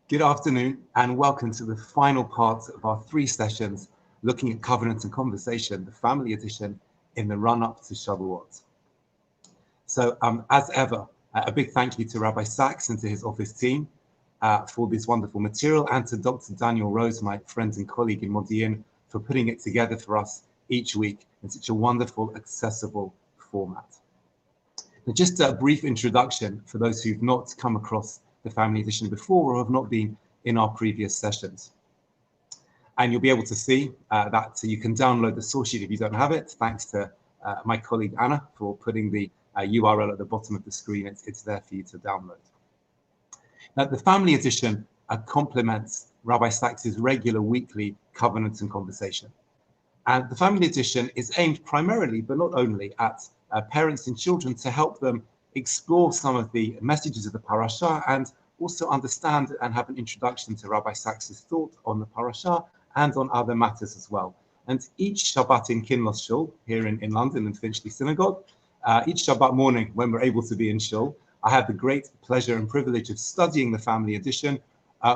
Good afternoon and welcome to the final part of our 3 sessions looking at covenant and conversation, the family edition in the run-up to Shavuot. So as ever, a big thank you to Rabbi Sachs and to his office team for this wonderful material, and to Dr. Daniel Rose, my friend and colleague in Modi'in, for putting it together for us each week in such a wonderful, accessible format. Now, just a brief introduction for those who've not come across the family edition before or have not been in our previous sessions. And you'll be able to see that you can download the source sheet if you don't have it, thanks to my colleague Anna for putting the URL at the bottom of the screen. It's there for you to download. Now, the family edition complements Rabbi Sachs's regular weekly covenants and conversation. And the family edition is aimed primarily, but not only, at parents and children to help them explore some of the messages of the parasha and also understand and have an introduction to Rabbi Sachs's thought on the parasha and on other matters as well. And each Shabbat in Kinloss Shul, here in London in Finchley Synagogue, each Shabbat morning when we're able to be in Shul, I have the great pleasure and privilege of studying the family edition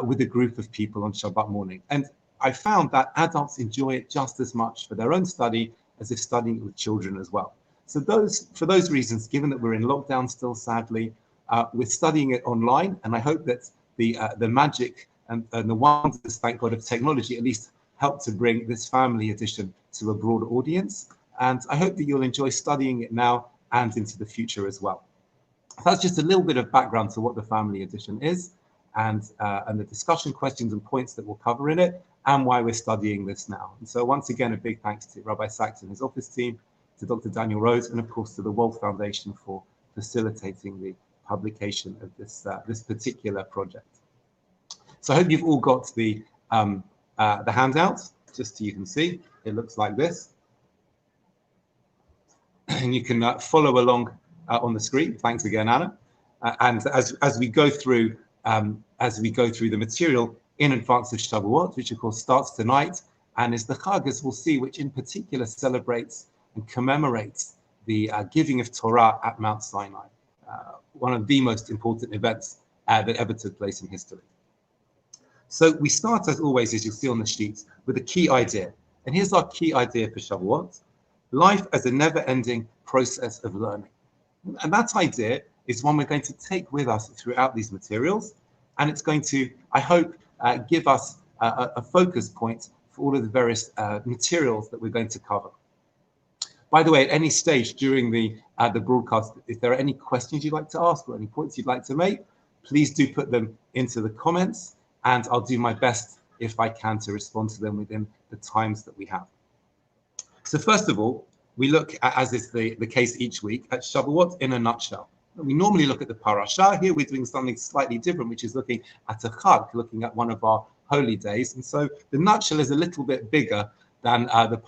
with a group of people on Shabbat morning. And I found that adults enjoy it just as much for their own study as if studying it with children as well. So for those reasons, given that we're in lockdown still, sadly, we're studying it online, and I hope that the magic and the wonders, thank God, of technology at least help to bring this family edition to a broad audience. And I hope that you'll enjoy studying it now and into the future as well. That's just a little bit of background to what the family edition is, and the discussion questions and points that we'll cover in it, and why we're studying this now. And so once again, a big thanks to Rabbi Sachs and his office team, to Dr. Daniel Rose, and of course to the Wolf Foundation for facilitating the publication of this particular project. So I hope you've all got the handout. Just so you can see, it looks like this, and you can follow along on the screen. Thanks again, Anna. And as we go through the material in advance of Shavuot, which of course starts tonight, and is the Chag, as we'll see, which in particular celebrates and commemorates the giving of Torah at Mount Sinai, one of the most important events that ever took place in history. So we start, as always, as you'll see on the sheets, with a key idea. And here's our key idea for Shavuot: life as a never-ending process of learning. And that idea is one we're going to take with us throughout these materials, and it's going to, I hope, give us a focus point for all of the various materials that we're going to cover. By the way, at any stage during the broadcast, if there are any questions you'd like to ask or any points you'd like to make, please do put them into the comments, and I'll do my best, if I can, to respond to them within the times that we have. So first of all, we look at, as is the case each week, at Shavuot in a nutshell. We normally look at the parasha. Here we're doing something slightly different, which is looking at a Chag, looking at one of our holy days. And so the nutshell is a little bit bigger than the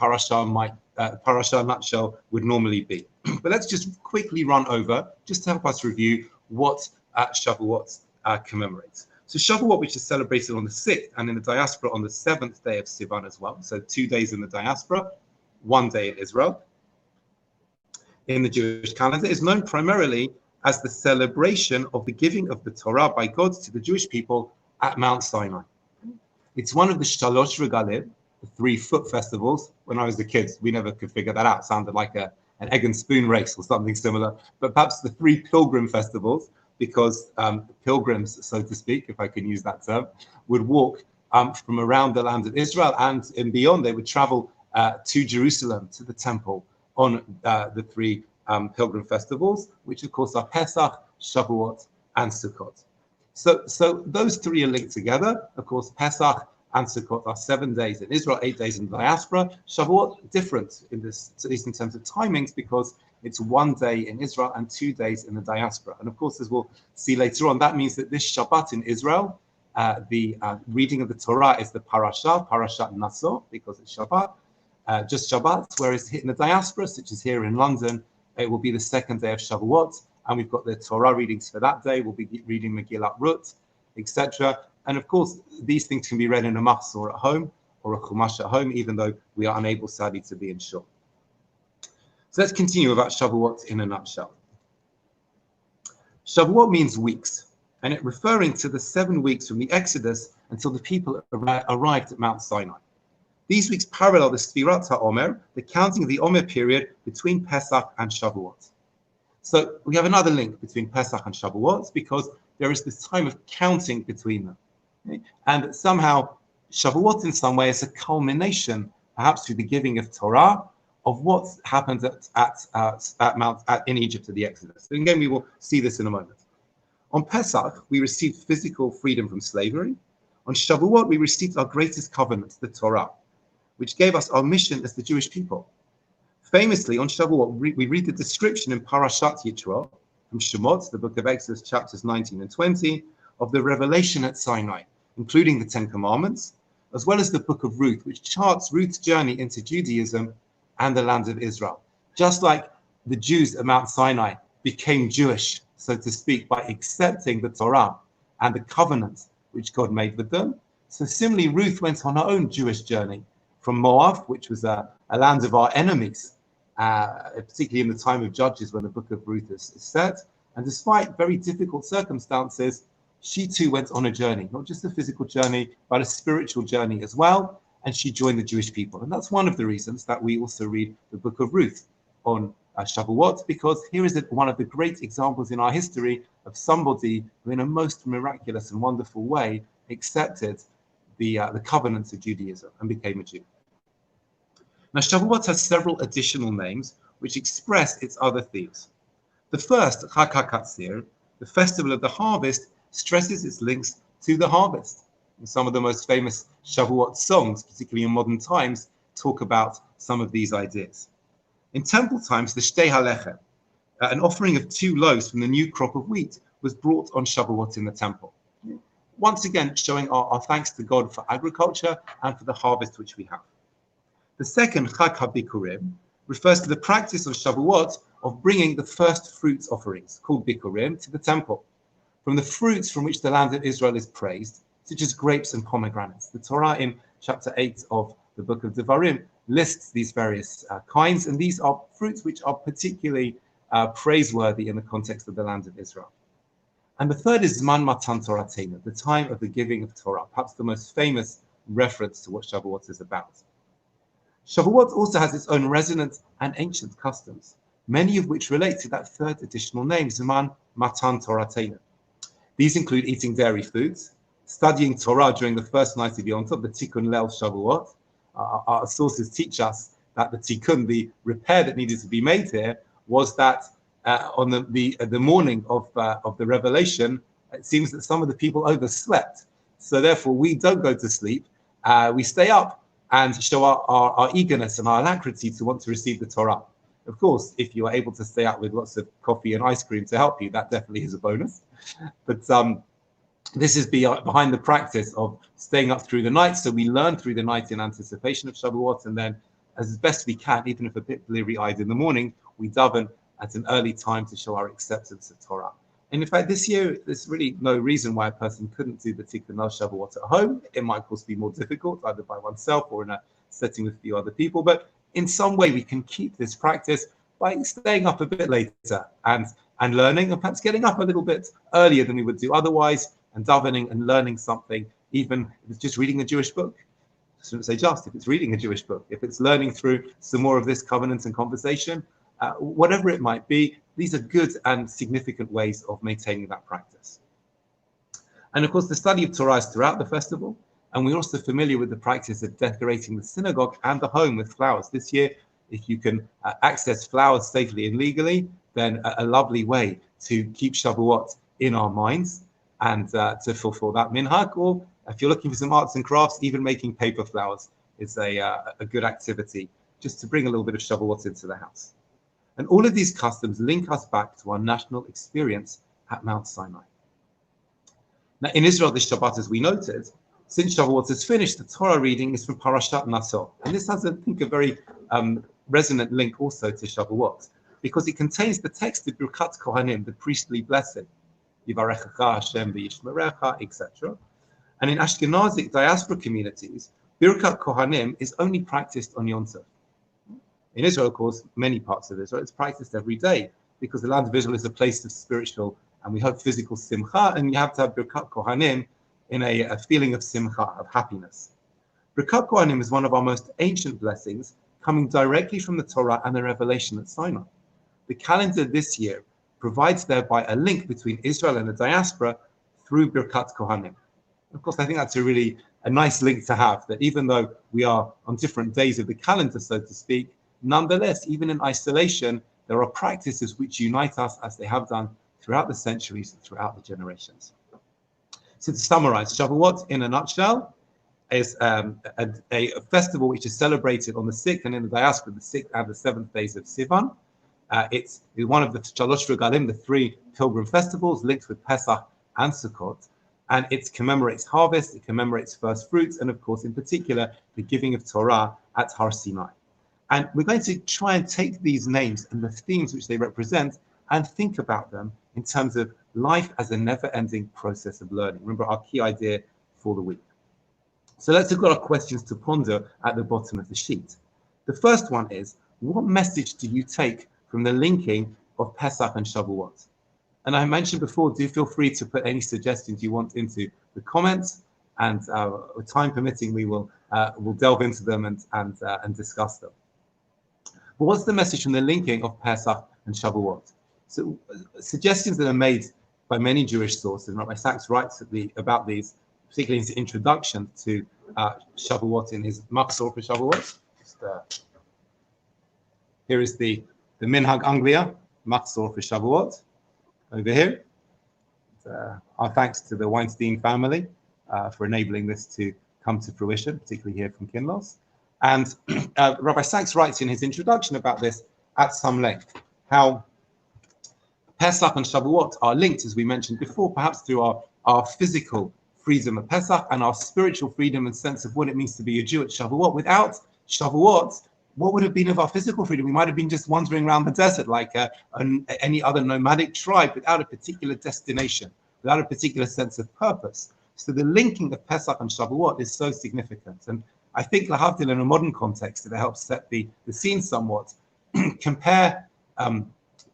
parasha nutshell would normally be. But let's just quickly run over, just to help us review what Shavuot commemorates. So Shavuot, which is celebrated on the 6th, and in the diaspora on the 7th day of Sivan as well. So 2 days in the diaspora, 1 day in Israel. In the Jewish calendar, is known primarily as the celebration of the giving of the Torah by God to the Jewish people at Mount Sinai. It's one of the Shalosh Regalim, the 3 foot festivals. When I was a kid, we never could figure that out. It sounded like an egg and spoon race or something similar. But perhaps the 3 pilgrim festivals, because pilgrims, so to speak, if I can use that term, would walk from around the land of Israel and beyond. They would travel to Jerusalem, to the temple, on the 3 pilgrim festivals, which of course are Pesach, Shavuot, and Sukkot. So those 3 are linked together. Of course, Pesach and Sukkot are 7 days in Israel, 8 days in the diaspora. Shavuot, different in this, at least in terms of timings, because it's 1 day in Israel and 2 days in the diaspora. And of course, as we'll see later on, that means that this Shabbat in Israel, the reading of the Torah is the Parashat Naso, because it's Shabbat, just Shabbat, whereas in the diaspora, such as here in London, it will be the 2nd day of Shavuot, and we've got the Torah readings for that day. We'll be reading Megillat Ruth, etc. And of course, these things can be read in a mahzor at home or a chumash at home, even though we are unable, sadly, to be in shul. So let's continue about Shavuot in a nutshell. Shavuot means weeks. and it referring to the 7 weeks from the Exodus until the people arrived at Mount Sinai. These weeks parallel the Sfirat HaOmer, the counting of the Omer period between Pesach and Shavuot. So we have another link between Pesach and Shavuot because there is this time of counting between them. Okay? And somehow Shavuot in some way is a culmination, perhaps through the giving of Torah, of what happened in Egypt at the Exodus. And again, we will see this in a moment. On Pesach, we received physical freedom from slavery. On Shavuot, we received our greatest covenant, the Torah, which gave us our mission as the Jewish people. Famously, on Shavuot, we read the description in Parashat Yitro, from Shemot, the book of Exodus, chapters 19 and 20, of the revelation at Sinai, including the Ten Commandments, as well as the book of Ruth, which charts Ruth's journey into Judaism and the land of Israel. Just like the Jews at Mount Sinai became Jewish, so to speak, by accepting the Torah and the covenant which God made with them, so similarly, Ruth went on her own Jewish journey from Moab, which was a land of our enemies, particularly in the time of Judges when the book of Ruth is set. And despite very difficult circumstances, she too went on a journey, not just a physical journey, but a spiritual journey as well. And she joined the Jewish people. And that's one of the reasons that we also read the book of Ruth on Shavuot, because here is one of the great examples in our history of somebody who in a most miraculous and wonderful way accepted the covenants of Judaism and became a Jew. Now, Shavuot has several additional names which express its other themes. The first, Chag HaKatzir, the festival of the harvest, stresses its links to the harvest. And some of the most famous Shavuot songs, particularly in modern times, talk about some of these ideas. In temple times, the Shtei HaLechem, an offering of 2 loaves from the new crop of wheat, was brought on Shavuot in the temple. Once again, showing our thanks to God for agriculture and for the harvest which we have. The second, Chag HaBikurim, refers to the practice of Shavuot of bringing the first fruits offerings, called Bikurim, to the temple, from the fruits from which the land of Israel is praised, such as grapes and pomegranates. The Torah in chapter 8 of the book of Devarim lists these various kinds, and these are fruits which are particularly praiseworthy in the context of the land of Israel. And the third is Zman Matan Toratenu, the time of the giving of Torah, perhaps the most famous reference to what Shavuot is about. Shavuot also has its own resonant and ancient customs, many of which relate to that third additional name, Zman Matan Toratenu. These include eating dairy foods, studying Torah during the first night of Yom Tov, the Tikkun Leil Shavuot. Our sources teach us that the Tikkun, the repair that needed to be made here, was that on the morning of the revelation, it seems that some of the people overslept. So therefore, we don't go to sleep. We stay up and show our eagerness and our alacrity to want to receive the Torah. Of course, if you are able to stay up with lots of coffee and ice cream to help you, that definitely is a bonus. But this is behind the practice of staying up through the night. So we learn through the night in anticipation of Shavuot, and then as best we can, even if a bit bleary-eyed in the morning, we daven at an early time to show our acceptance of Torah. And in fact, this year, there's really no reason why a person couldn't do the Tikkun Leil Shavuot at home. It might, of course, be more difficult, either by oneself or in a setting with a few other people. But in some way, we can keep this practice by staying up a bit later and learning, and perhaps getting up a little bit earlier than we would do otherwise, and davening and learning something, even if it's just reading a Jewish book. I shouldn't say just, if it's reading a Jewish book, if it's learning through some more of this covenant and conversation, whatever it might be, these are good and significant ways of maintaining that practice. And of course, the study of Torah is throughout the festival, and we're also familiar with the practice of decorating the synagogue and the home with flowers. This year, if you can access flowers safely and legally, then a lovely way to keep Shavuot in our minds and to fulfill that minhag. Or if you're looking for some arts and crafts, even making paper flowers is a good activity, just to bring a little bit of Shavuot into the house. And all of these customs link us back to our national experience at Mount Sinai. Now, in Israel this Shabbat, as we noted, since Shavuot is finished, the Torah reading is from Parashat Naso. And this has, I think, a very resonant link also to Shavuot, because it contains the text of Birkat Kohanim, the priestly blessing, Yivarechecha Hashem v'yishmerecha, etc. And in Ashkenazic diaspora communities, Birkat Kohanim is only practiced on Yom Tov. In Israel, of course, many parts of Israel, it's practiced every day, because the land of Israel is a place of spiritual and we hope physical simcha, and you have to have Birkat Kohanim in a feeling of simcha, of happiness. Birkat Kohanim is one of our most ancient blessings, coming directly from the Torah and the revelation at Sinai. The calendar this year provides thereby a link between Israel and the diaspora through Birkat Kohanim. Of course, I think that's a nice link to have, that even though we are on different days of the calendar, so to speak, nonetheless, even in isolation, there are practices which unite us as they have done throughout the centuries and throughout the generations. So to summarize, Shavuot in a nutshell is a festival which is celebrated on the 6th, and in the diaspora, the 6th and the 7th days of Sivan. It's one of the Shalosh Regalim, the 3 pilgrim festivals linked with Pesach and Sukkot. And it commemorates harvest, it commemorates first fruits, and of course, in particular, the giving of Torah at Har Sinai. And we're going to try and take these names and the themes which they represent and think about them in terms of life as a never-ending process of learning. Remember our key idea for the week. So let's look at our questions to ponder at the bottom of the sheet. The first one is, what message do you take from the linking of Pesach and Shavuot? And I mentioned before, do feel free to put any suggestions you want into the comments, and time permitting, we'll delve into them and discuss them. But what's the message from the linking of Pesach and Shavuot? So suggestions that are made by many Jewish sources, and Rabbi Sachs writes about these, particularly in his introduction to Shavuot in his Machzor for Shavuot. Here is the Minhag Anglia, Machzor for Shavuot. Over here, our thanks to the Weinstein family for enabling this to come to fruition, particularly here from Kinloss. And Rabbi Sachs writes in his introduction about this at some length, how Pesach and Shavuot are linked, as we mentioned before, perhaps through our physical freedom of Pesach and our spiritual freedom and sense of what it means to be a Jew at Shavuot. Without Shavuot, what would have been of our physical freedom? We might have been just wandering around the desert like any other nomadic tribe without a particular destination, without a particular sense of purpose. So the linking of Pesach and Shavuot is so significant. And I think, lahavdil, in a modern context, it helps set the scene somewhat. Compare,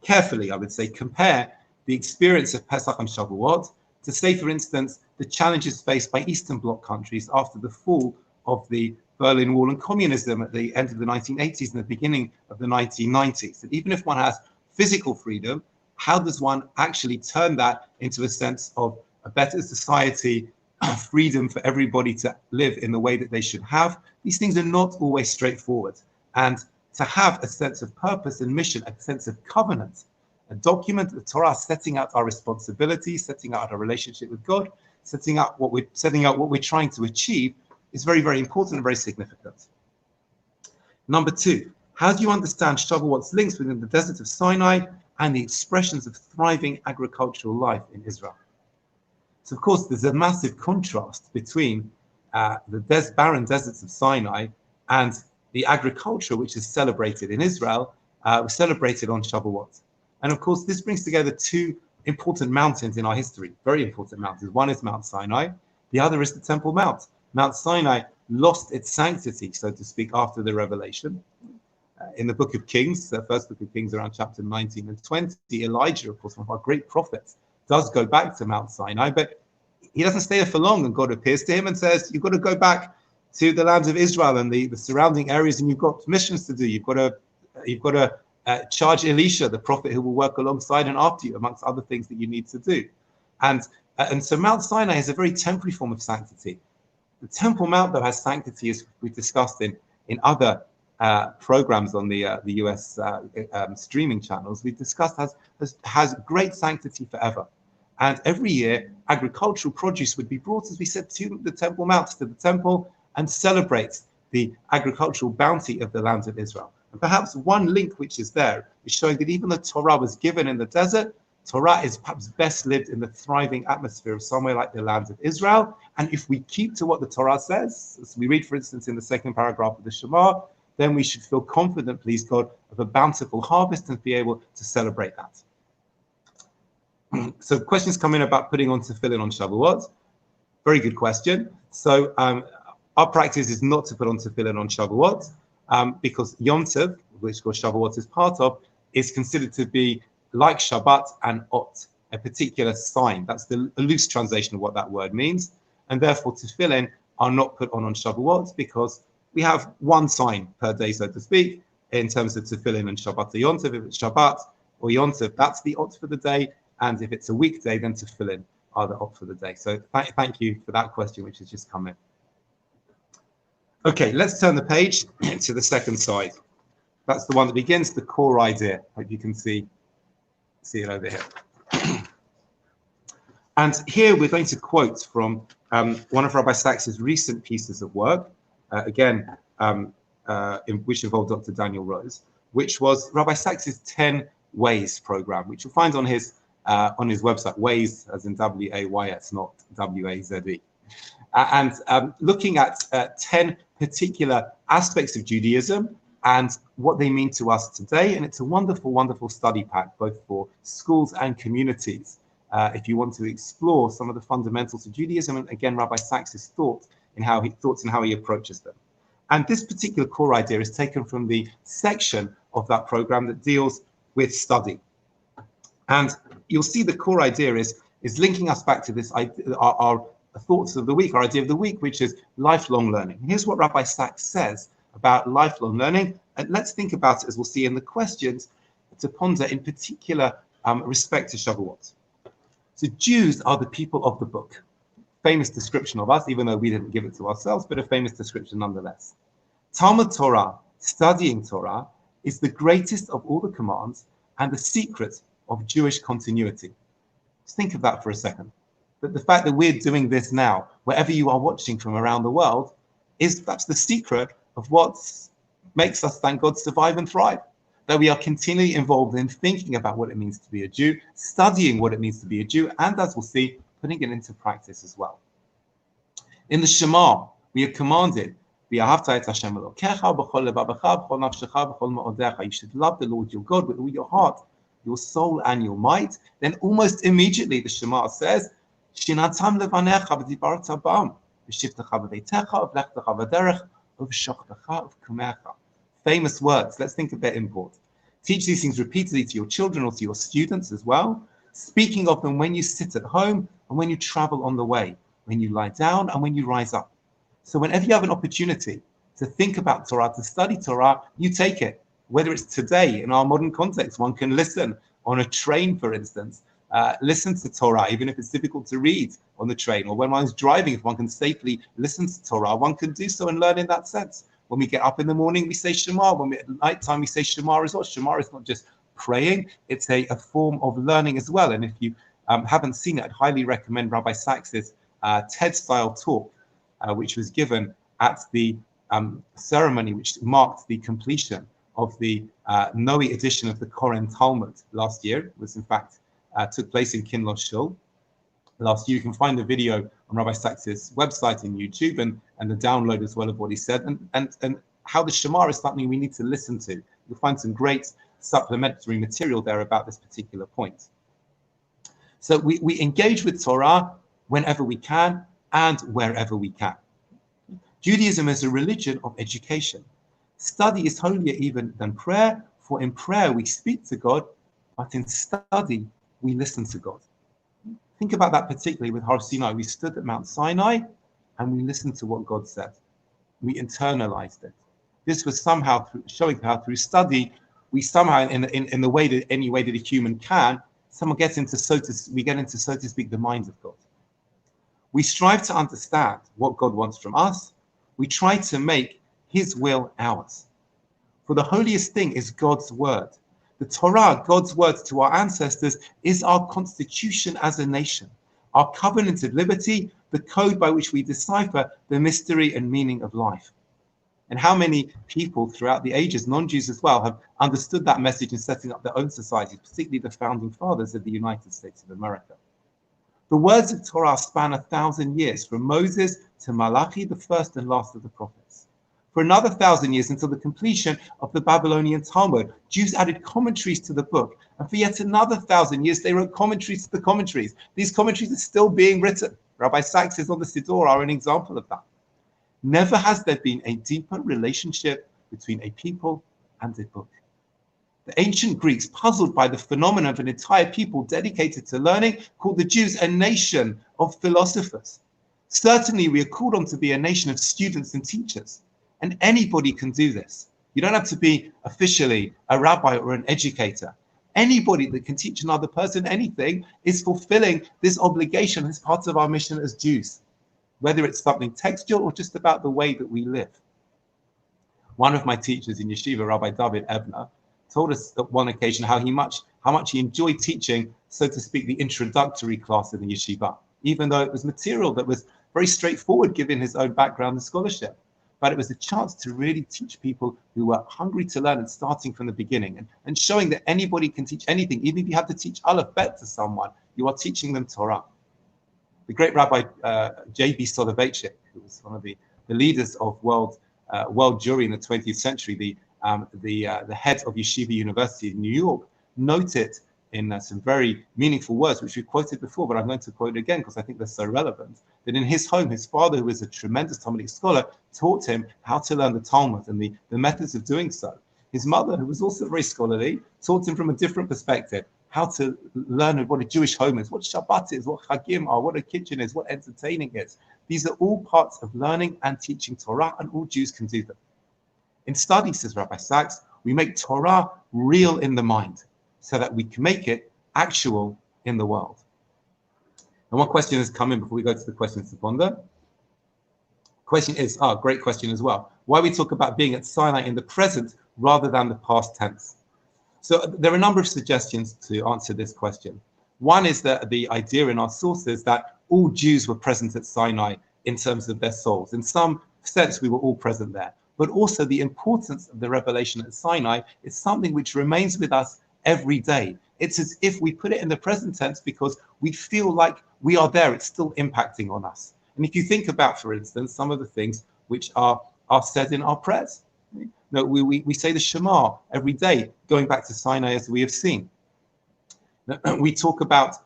carefully, I would say, compare the experience of Pesach and Shavuot to, say, for instance, the challenges faced by Eastern Bloc countries after the fall of the Berlin Wall and communism at the end of the 1980s and the beginning of the 1990s. And even if one has physical freedom, how does one actually turn that into a sense of a better society, freedom for everybody to live in the way that they should have? These things are not always straightforward. And to have a sense of purpose and mission, a sense of covenant, a document, the Torah setting out our responsibilities, setting out our relationship with God, setting out what we're trying to achieve, is very, very important and very significant. Number 2, how do you understand Shavuot's links within the desert of Sinai and the expressions of thriving agricultural life in Israel? So, of course, there's a massive contrast between the barren deserts of Sinai and the agriculture which is celebrated in Israel, was celebrated on Shavuot. And, of course, this brings together 2 important mountains in our history, very important mountains. One is Mount Sinai, the other is the Temple Mount. Mount Sinai lost its sanctity, so to speak, after the revelation. In the book of Kings, the first book of Kings, around chapter 19 and 20, Elijah, of course, one of our great prophets, does go back to Mount Sinai, but he doesn't stay there for long, and God appears to him and says, you've got to go back to the lands of Israel and the surrounding areas, and you've got missions to do. You've got to charge Elisha, the prophet who will work alongside and after you, amongst other things that you need to do. And so Mount Sinai is a very temporary form of sanctity. The Temple Mount, though, has sanctity, as we've discussed in other programs on the US streaming channels. We've discussed has great sanctity forever. And every year, agricultural produce would be brought, as we said, to the Temple Mount, to the temple, and celebrate the agricultural bounty of the lands of Israel. And perhaps one link which is there is showing that even though Torah was given in the desert, Torah is perhaps best lived in the thriving atmosphere of somewhere like the lands of Israel. And if we keep to what the Torah says, as we read, for instance, in the 2nd paragraph of the Shema, then we should feel confident, please God, of a bountiful harvest and be able to celebrate that. So questions come in about putting on tefillin on Shavuot. Very good question. So our practice is not to put on tefillin on Shavuot because Yom Tov, which Shavuot is part of, is considered to be like Shabbat and Ot. a particular sign. That's the loose translation of what that word means. And therefore, tefillin are not put on Shavuot because we have one sign per day, so to speak, in terms of tefillin and Shabbat or Yontif. If it's Shabbat or Yontif, that's the ot for the day. And if it's a weekday, then tefillin are the ot for the day. So thank you for that question, which has just come in. Okay, let's turn the page to the second side. That's the one that begins the core idea. Hope you can see it over here. And here we're going to quote from one of Rabbi Sacks's recent pieces of work, which involved Dr. Daniel Rose, which was Rabbi Sacks's 10 Ways program, which you'll find on his website. Ways, as in W-A-Y-S, not W-A-Z-E. And looking at 10 particular aspects of Judaism and what they mean to us today. And it's a wonderful, wonderful study pack, both for schools and communities, if you want to explore some of the fundamentals of Judaism. And again, Rabbi Sacks's thoughts and how he approaches them. And this particular core idea is taken from the section of that program that deals with study. And you'll see the core idea is linking us back to this idea, our thoughts of the week, our idea of the week, which is lifelong learning. Here's what Rabbi Sacks says about lifelong learning. And let's think about it, as we'll see in the questions, to ponder in particular respect to Shavuot. So Jews are the people of the book. Famous description of us, even though we didn't give it to ourselves, but a famous description nonetheless. Talmud Torah, studying Torah, is the greatest of all the commands and the secret of Jewish continuity. Just think of that for a second. But the fact that we're doing this now, wherever you are watching from around the world, that's the secret of what makes us, thank God, survive and thrive. That we are continually involved in thinking about what it means to be a Jew, studying what it means to be a Jew, and as we'll see, putting it into practice as well. In the Shema, we are commanded, you should love the Lord your God with all your heart, your soul, and your might. Then almost immediately the Shema says, famous words. Let's think of their import. Teach these things repeatedly to your children or to your students as well, speaking of them when you sit at home and when you travel on the way, when you lie down and when you rise up. So whenever you have an opportunity to think about Torah, to study Torah, you take it. Whether it's today in our modern context, one can listen on a train, for instance, listen to Torah, even if it's difficult to read on the train, or when one's driving, if one can safely listen to Torah, one can do so and learn in that sense. When we get up in the morning, we say Shema. When at night time, we say Shema as well. Shema is not just praying, it's a form of learning as well. And if you haven't seen it, I'd highly recommend Rabbi Sacks's TED-style talk, which was given at the ceremony which marked the completion of the Noe edition of the Koren Talmud last year. It was, in fact, took place in Kinloch Shul last year. You can find the video on Rabbi Sacks's website in YouTube and the download as well of what he said, and how the Shema is something we need to listen to. You'll find some great supplementary material there about this particular point. So we engage with Torah whenever we can and wherever we can. Judaism is a religion of education. Study is holier even than prayer, for in prayer we speak to God, but in study we listen to God. Think about that particularly with Har Sinai. We stood at Mount Sinai and we listened to what God said. We internalized it. This was somehow showing how through study, we somehow, in the way that any way that a human can, we get into, so to speak, the mind of God. We strive to understand what God wants from us. We try to make his will ours. For the holiest thing is God's word. The Torah, God's word to our ancestors, is our constitution as a nation, our covenant of liberty, the code by which we decipher the mystery and meaning of life. And how many people throughout the ages, non-Jews as well, have understood that message in setting up their own societies, particularly the founding fathers of the United States of America. The words of Torah span 1,000 years, from Moses to Malachi, the first and last of the prophets. For another 1,000 years, until the completion of the Babylonian Talmud, Jews added commentaries to the book. And for yet another 1,000 years, they wrote commentaries to the commentaries. These commentaries are still being written. Rabbi Sacks says on the Siddur are an example of that. Never has there been a deeper relationship between a people and a book. The ancient Greeks, puzzled by the phenomenon of an entire people dedicated to learning, called the Jews a nation of philosophers. Certainly, we are called on to be a nation of students and teachers, and anybody can do this. You don't have to be officially a rabbi or an educator. Anybody that can teach another person anything is fulfilling this obligation as part of our mission as Jews, whether it's something textual or just about the way that we live. One of my teachers in yeshiva, Rabbi David Ebner, told us at one occasion how much he enjoyed teaching, so to speak, the introductory class in the yeshiva, even though it was material that was very straightforward given his own background and scholarship. But it was a chance to really teach people who were hungry to learn and starting from the beginning and showing that anybody can teach anything. Even if you have to teach Aleph Bet to someone, you are teaching them Torah. The great Rabbi J.B. Soloveitchik, who was one of the leaders of world Jewry in the 20th century, the head of Yeshiva University in New York, noted in some very meaningful words, which we quoted before, but I'm going to quote again because I think they're so relevant, that in his home, his father, who was a tremendous Talmudic scholar, taught him how to learn the Talmud and the methods of doing so. His mother, who was also very scholarly, taught him from a different perspective how to learn what a Jewish home is, what Shabbat is, what Chagim are, what a kitchen is, what entertaining is. These are all parts of learning and teaching Torah, and all Jews can do them. In study, says Rabbi Sachs, we make Torah real in the mind so that we can make it actual in the world. And one question has come in before we go to the questions to ponder. Question is, great question as well. Why we talk about being at Sinai in the present rather than the past tense? So there are a number of suggestions to answer this question. One is that the idea in our sources that all Jews were present at Sinai in terms of their souls. In some sense, we were all present there. But also the importance of the revelation at Sinai is something which remains with us every day. It's as if we put it in the present tense because we feel like we are there. It's still impacting on us. And if you think about, for instance, some of the things which are said in our prayers. No, we say the Shema every day, going back to Sinai as we have seen. We talk about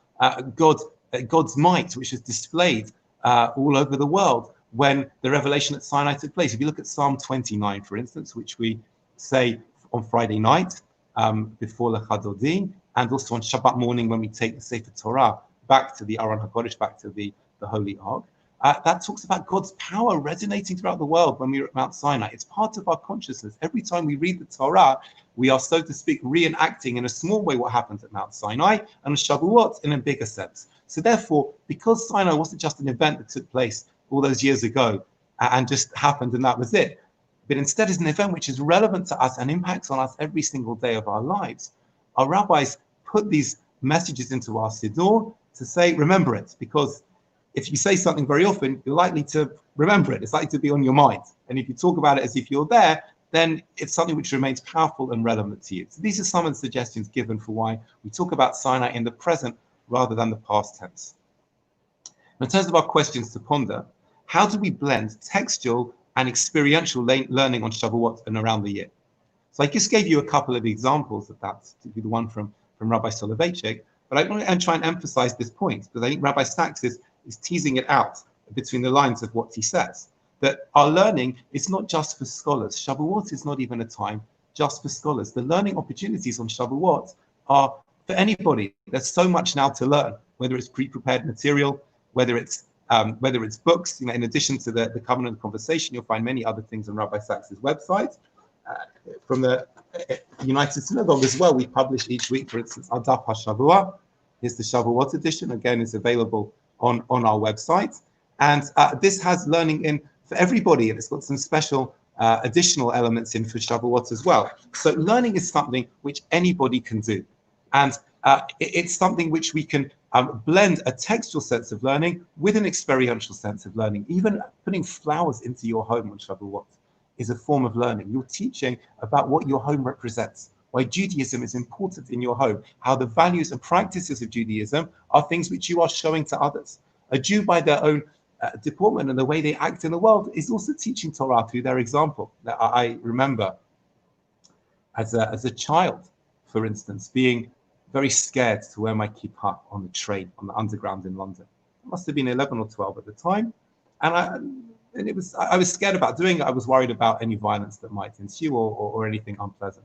God's might, which is displayed all over the world when the revelation at Sinai took place. If you look at Psalm 29, for instance, which we say on Friday night before Lechadodi, and also on Shabbat morning when we take the Sefer Torah back to the Aron HaKodesh, back to the Holy Ark, that talks about God's power resonating throughout the world when we're at Mount Sinai. It's part of our consciousness. Every time we read the Torah, we are, so to speak, reenacting in a small way what happened at Mount Sinai, and Shavuot in a bigger sense. So therefore, because Sinai wasn't just an event that took place all those years ago and just happened and that was it, but instead is an event which is relevant to us and impacts on us every single day of our lives, our rabbis put these messages into our Siddur to say, remember it, because if you say something very often, you're likely to remember it. It's likely to be on your mind. And if you talk about it as if you're there, then it's something which remains powerful and relevant to you. So these are some of the suggestions given for why we talk about Sinai in the present rather than the past tense. In terms of our questions to ponder, how do we blend textual and experiential learning on Shavuot and around the year? So I just gave you a couple of examples of that, particularly the one from Rabbi Soloveitchik, but I want to try and emphasize this point, because I think Rabbi Sachs is teasing it out between the lines of what he says, that our learning is not just for scholars. Shavuot is not even a time just for scholars. The learning opportunities on Shavuot are for anybody. There's so much now to learn, whether it's pre-prepared material, whether it's books. In addition to the covenant conversation, you'll find many other things on Rabbi Sachs's website. From the United Synagogue as well, we publish each week, for instance, our Daf HaShavua. Here's the Shavuot edition. Again, is available on our website. And this has learning in for everybody, and it's got some special additional elements in for Shavuot as well. So learning is something which anybody can do. And it's something which we can blend a textual sense of learning with an experiential sense of learning. Even putting flowers into your home on Shavuot is a form of learning. You're teaching about what your home represents, why Judaism is important in your home, how the values and practices of Judaism are things which you are showing to others. A Jew, by their own deportment and the way they act in the world, is also teaching Torah through their example. I remember as a child, for instance, being very scared to wear my kippah on the train, on the underground in London. I must have been 11 or 12 at the time. And I was scared about doing it. I was worried about any violence that might ensue or anything unpleasant.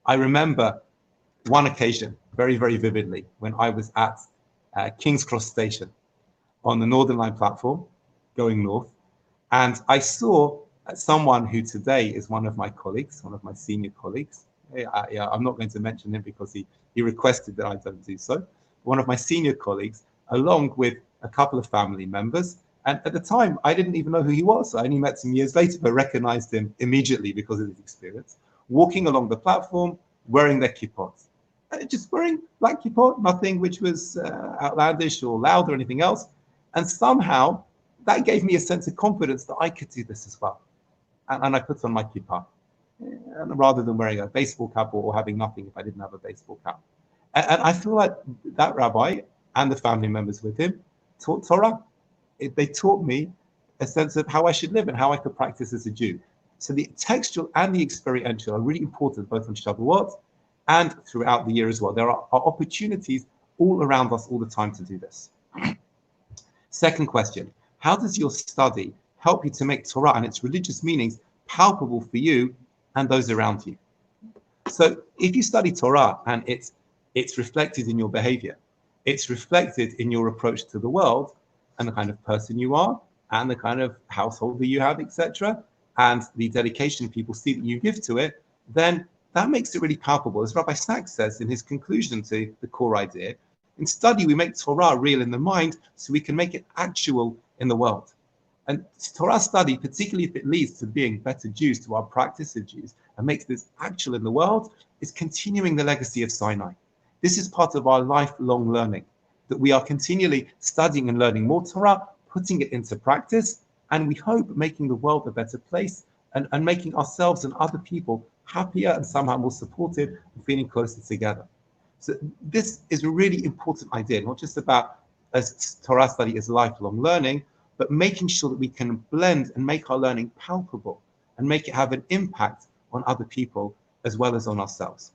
I remember one occasion very, very vividly when I was at King's Cross Station on the Northern Line platform going north. And I saw someone who today is one of my colleagues, one of my senior colleagues. Yeah, I'm not going to mention him because he requested that I don't do so. One of my senior colleagues, along with a couple of family members. And at the time, I didn't even know who he was. I only met him years later, but recognized him immediately because of his experience. Walking along the platform, wearing their kippot. Just wearing black kippot, nothing which was outlandish or loud or anything else. And somehow, that gave me a sense of confidence that I could do this as well. And I put on my kippah, rather than wearing a baseball cap or having nothing if I didn't have a baseball cap. And I feel like that rabbi and the family members with him taught Torah. They taught me a sense of how I should live and how I could practice as a Jew. So the textual and the experiential are really important, both on Shavuot and throughout the year as well. There are opportunities all around us all the time to do this. Second question, how does your study help you to make Torah and its religious meanings palpable for you and those around you? So if you study Torah and it's reflected in your behavior, it's reflected in your approach to the world and the kind of person you are and the kind of household that you have, etc., and the dedication people see that you give to it, then that makes it really palpable. As Rabbi Sachs says in his conclusion to the core idea, in study we make Torah real in the mind so we can make it actual in the world. And Torah study, particularly if it leads to being better Jews, to our practice of Jews, and makes this actual in the world, is continuing the legacy of Sinai. This is part of our lifelong learning, that we are continually studying and learning more Torah, putting it into practice, and we hope making the world a better place and making ourselves and other people happier and somehow more supported and feeling closer together. So this is a really important idea, not just about as Torah study as lifelong learning, but making sure that we can blend and make our learning palpable and make it have an impact on other people as well as on ourselves.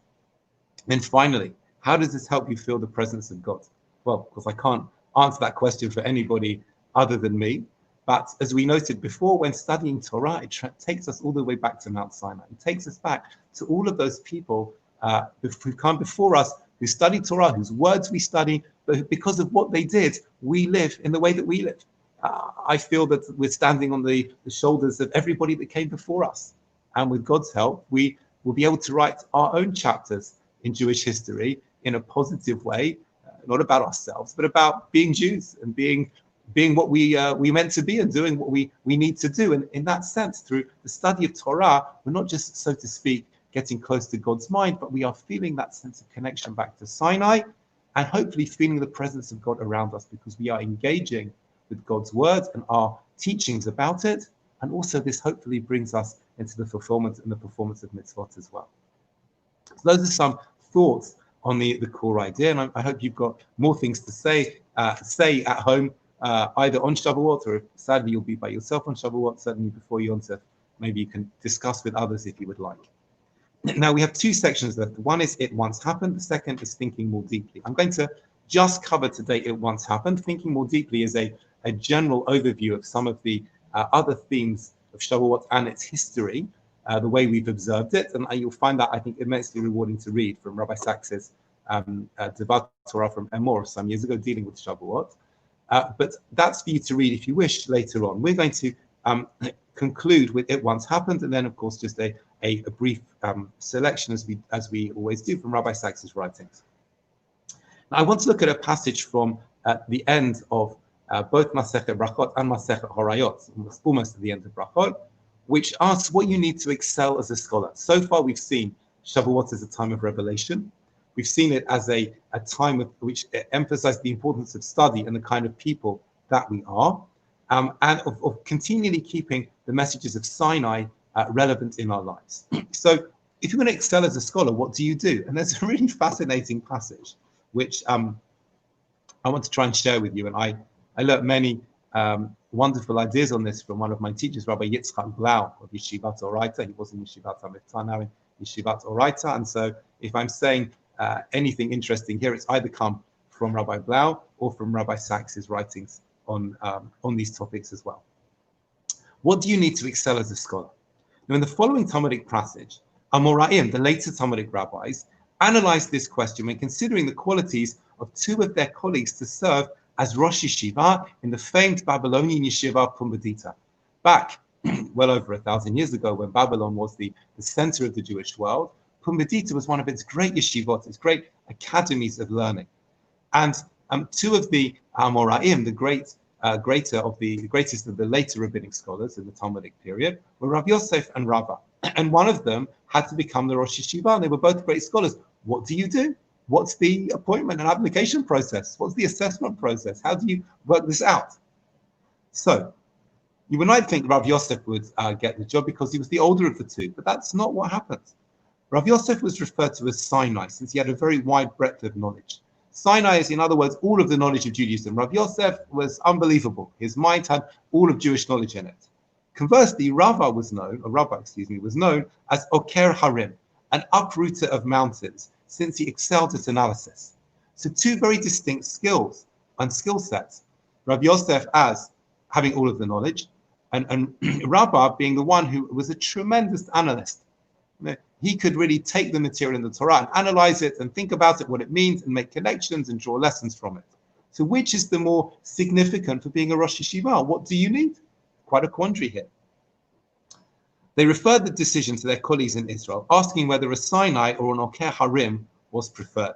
And finally, how does this help you feel the presence of God? Well, because I can't answer that question for anybody other than me. But as we noted before, when studying Torah, it takes us all the way back to Mount Sinai. It takes us back to all of those people who come before us, who studied Torah, whose words we study, but because of what they did, we live in the way that we live. I feel that we're standing on the shoulders of everybody that came before us. And with God's help, we will be able to write our own chapters in Jewish history in a positive way, not about ourselves, but about being Jews and being what we meant to be and doing what we need to do. And in that sense, through the study of Torah, we're not just, so to speak, getting close to God's mind, but we are feeling that sense of connection back to Sinai and hopefully feeling the presence of God around us because we are engaging with God's word and our teachings about it. And also this hopefully brings us into the fulfillment and the performance of mitzvot as well. So those are some thoughts on the core idea. And I hope you've got more things to say at home, either on Shavuot or if sadly you'll be by yourself on Shavuot, certainly before Yom Tov, maybe you can discuss with others if you would like. Now we have two sections left. One is It Once Happened. The second is Thinking More Deeply. I'm going to just cover today It Once Happened. Thinking More Deeply is a general overview of some of the other themes of Shavuot and its history, the way we've observed it. And you'll find that, I think, immensely rewarding to read from Rabbi Sachs's Devat Torah from Emor some years ago, dealing with Shavuot. But that's for you to read if you wish later on. We're going to conclude with It Once Happened, and then, of course, just a brief selection, as we always do, from Rabbi Sachs's writings. Now, I want to look at a passage from the end of both Masechet Brachot and Masechet Horayot, almost at the end of Brachot, which asks what you need to excel as a scholar. So far, we've seen Shavuot as a time of revelation. We've seen it as a time which emphasized the importance of study and the kind of people that we are, and of continually keeping the messages of Sinai relevant in our lives. So if you want to excel as a scholar, what do you do? And there's a really fascinating passage, which I want to try and share with you. And I learned many wonderful ideas on this from one of my teachers, Rabbi Yitzchak Blau of Yeshivat Oraita. He was in Yeshivat Amitzah, now in Yeshivat Oraita. And so if I'm saying anything interesting here, it's either come from Rabbi Blau or from Rabbi Sachs's writings on these topics as well. What do you need to excel as a scholar? Now, in the following Talmudic passage, Amoraim, the later Talmudic rabbis, analyzed this question when considering the qualities of two of their colleagues to serve as Rosh Yeshiva in the famed Babylonian yeshiva Pumbedita. Back well over 1,000 years ago, when Babylon was the center of the Jewish world, Pumbedita was one of its great yeshivot, its great academies of learning. And two of the Amoraim, the greatest of the later rabbinic scholars in the Talmudic period, were Rav Yosef and Rabbi. And one of them had to become the Rosh Yeshiva, and they were both great scholars. What do you do? What's the appointment and application process? What's the assessment process? How do you work this out? So you might think Rav Yosef would get the job because he was the older of the two, but that's not what happened. Rav Yosef was referred to as Sinai since he had a very wide breadth of knowledge. Sinai is, in other words, all of the knowledge of Judaism. Rav Yosef was unbelievable. His mind had all of Jewish knowledge in it. Conversely, Rabbi was known as Oker Harim, an uprooter of mountains, since he excelled at analysis. So two very distinct skills and skill sets. Rav Yosef as having all of the knowledge, and Rabbi being the one who was a tremendous analyst. He could really take the material in the Torah and analyze it and think about it, what it means, and make connections and draw lessons from it. So which is the more significant for being a Rosh Yeshiva? What do you need? Quite a quandary here. They referred the decision to their colleagues in Israel, asking whether a Sinai or an Oker Harim was preferred.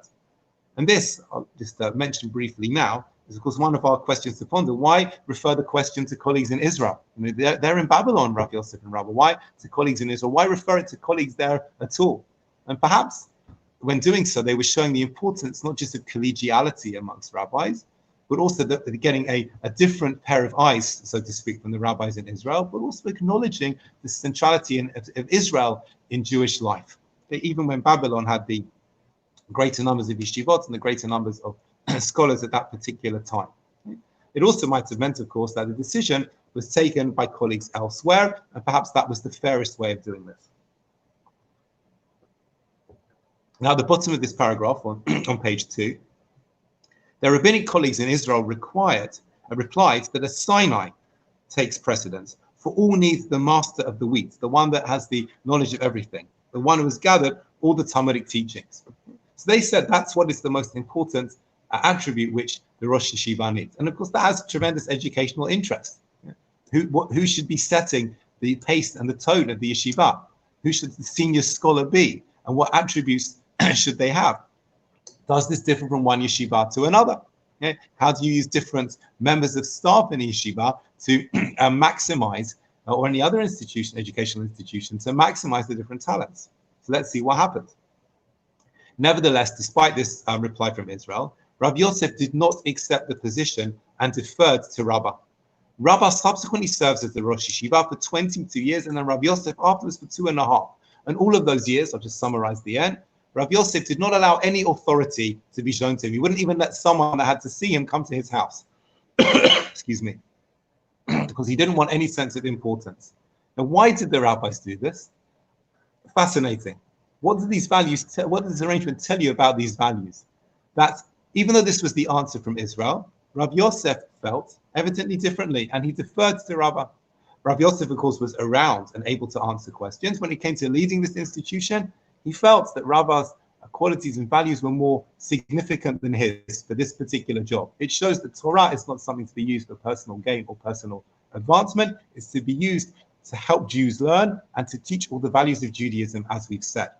And this, I'll just mention briefly now, is of course one of our questions to ponder. Why refer the question to colleagues in Israel? They're in Babylon, Rav Yosef and Rabbi. Why to colleagues in Israel? Why refer it to colleagues there at all? And perhaps when doing so, they were showing the importance not just of collegiality amongst rabbis, but also that they're getting a different pair of eyes, so to speak, from the rabbis in Israel, but also acknowledging the centrality of Israel in Jewish life. Even when Babylon had the greater numbers of yeshivot and the greater numbers of scholars at that particular time. It also might have meant, of course, that the decision was taken by colleagues elsewhere, and perhaps that was the fairest way of doing this. Now, at the bottom of this paragraph on page 2, their rabbinic colleagues in Israel replied that a Sinai takes precedence, for all needs the master of the wheat, the one that has the knowledge of everything, the one who has gathered all the Talmudic teachings. So they said that's what is the most important attribute which the Rosh Yeshiva needs. And of course, that has tremendous educational interest. Who should be setting the pace and the tone of the yeshiva? Who should the senior scholar be? And what attributes should they have? Does this differ from one yeshiva to another? How do you use different members of staff in a yeshiva to maximize, or any other institution, educational institution, to maximize the different talents? So let's see what happens. Nevertheless, despite this reply from Israel, Rav Yosef did not accept the position and deferred to Rabbi. Rabbi subsequently serves as the Rosh Yeshiva for 22 years, and then Rav Yosef afterwards for 2.5. And all of those years, I'll just summarize the end, Rav Yosef did not allow any authority to be shown to him. He wouldn't even let someone that had to see him come to his house. Excuse me. Because he didn't want any sense of importance. Now, why did the rabbis do this? Fascinating. What do these values what does this arrangement tell you about these values? That even though this was the answer from Israel, Rav Yosef felt evidently differently, and he deferred to Rabbi. Rav Yosef, of course, was around and able to answer questions. When it came to leading this institution, he felt that Rabbi's qualities and values were more significant than his for this particular job. It shows that Torah is not something to be used for personal gain or personal advancement. It's to be used to help Jews learn and to teach all the values of Judaism, as we've said.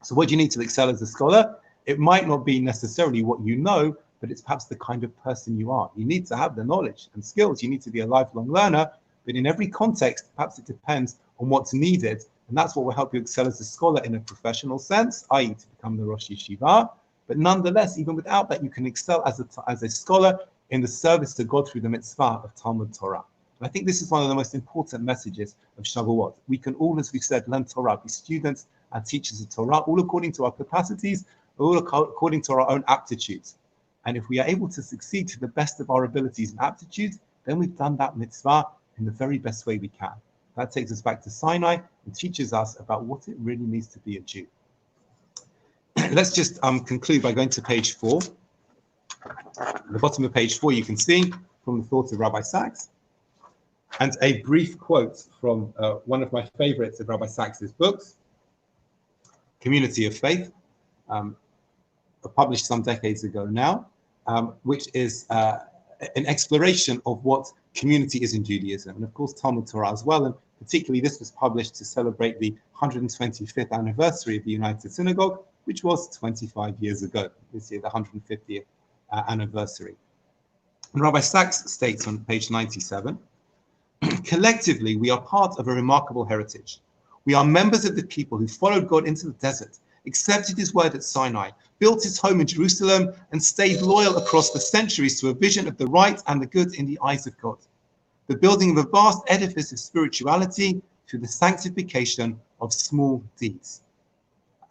So what do you need to excel as a scholar? It might not be necessarily what you know, but it's perhaps the kind of person you are. You need to have the knowledge and skills. You need to be a lifelong learner, but in every context, perhaps it depends on what's needed. And that's what will help you excel as a scholar in a professional sense, i.e. to become the Rosh Yeshiva. But nonetheless, even without that, you can excel as a scholar in the service to God through the mitzvah of Talmud Torah. And I think this is one of the most important messages of Shavuot. We can all, as we said, learn Torah, be students and teachers of Torah, all according to our capacities, all according to our own aptitudes. And if we are able to succeed to the best of our abilities and aptitudes, then we've done that mitzvah in the very best way we can. That takes us back to Sinai and teaches us about what it really means to be a Jew. Let's just conclude by going to page 4. At the bottom of page 4, you can see from the thoughts of Rabbi Sachs, and a brief quote from one of my favorites of Rabbi Sachs's books. community of faith, published some decades ago now, which is an exploration of what community is in Judaism, and of course Talmud Torah as well. And particularly this was published to celebrate the 125th anniversary of the United Synagogue, which was 25 years ago. This year, the 150th anniversary. And Rabbi Sachs states on page 97, collectively, we are part of a remarkable heritage. We are members of the people who followed God into the desert, accepted his word at Sinai, built his home in Jerusalem, and stayed loyal across the centuries to a vision of the right and the good in the eyes of God. The building of a vast edifice of spirituality through the sanctification of small deeds.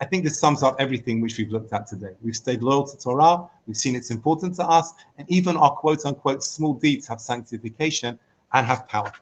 I think this sums up everything which we've looked at today. We've stayed loyal to Torah, we've seen it's important to us, and even our quote-unquote small deeds have sanctification and have power.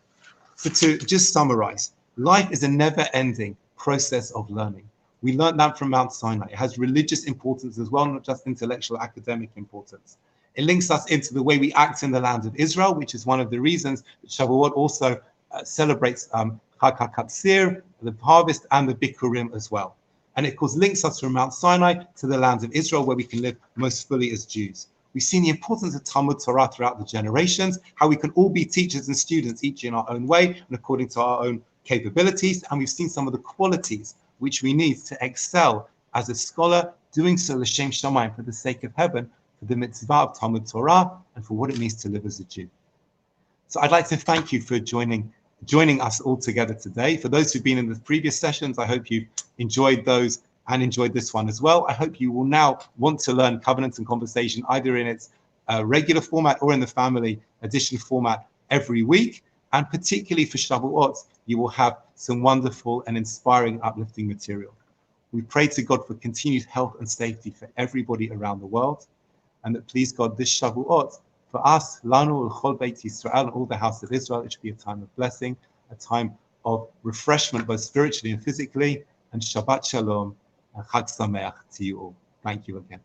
So to just summarize, life is a never-ending process of learning. We learned that from Mount Sinai. It has religious importance as well, not just intellectual, academic importance. It links us into the way we act in the land of Israel, which is one of the reasons that Shavuot also celebrates Chag HaKatzir, the harvest, and the Bikurim as well. And it, of course, links us from Mount Sinai to the land of Israel, where we can live most fully as Jews. We've seen the importance of Talmud Torah throughout the generations, how we can all be teachers and students, each in our own way and according to our own capabilities. And we've seen some of the qualities which we need to excel as a scholar, doing so l'shem shamayim, for the sake of heaven, for the mitzvah of Talmud Torah, and for what it means to live as a Jew. So I'd like to thank you for joining us all together today. For those who've been in the previous sessions, I hope you've enjoyed those and enjoyed this one as well. I hope you will now want to learn Covenants and Conversation either in its regular format or in the family edition format every week. And particularly for Shavuot, you will have some wonderful and inspiring, uplifting material. We pray to God for continued health and safety for everybody around the world, and that please God, this Shavuot, for us, Lanu, L'chol Beit Yisrael, and all the house of Israel, it should be a time of blessing, a time of refreshment, both spiritually and physically, and Shabbat Shalom, and Chag Sameach to you all. Thank you again.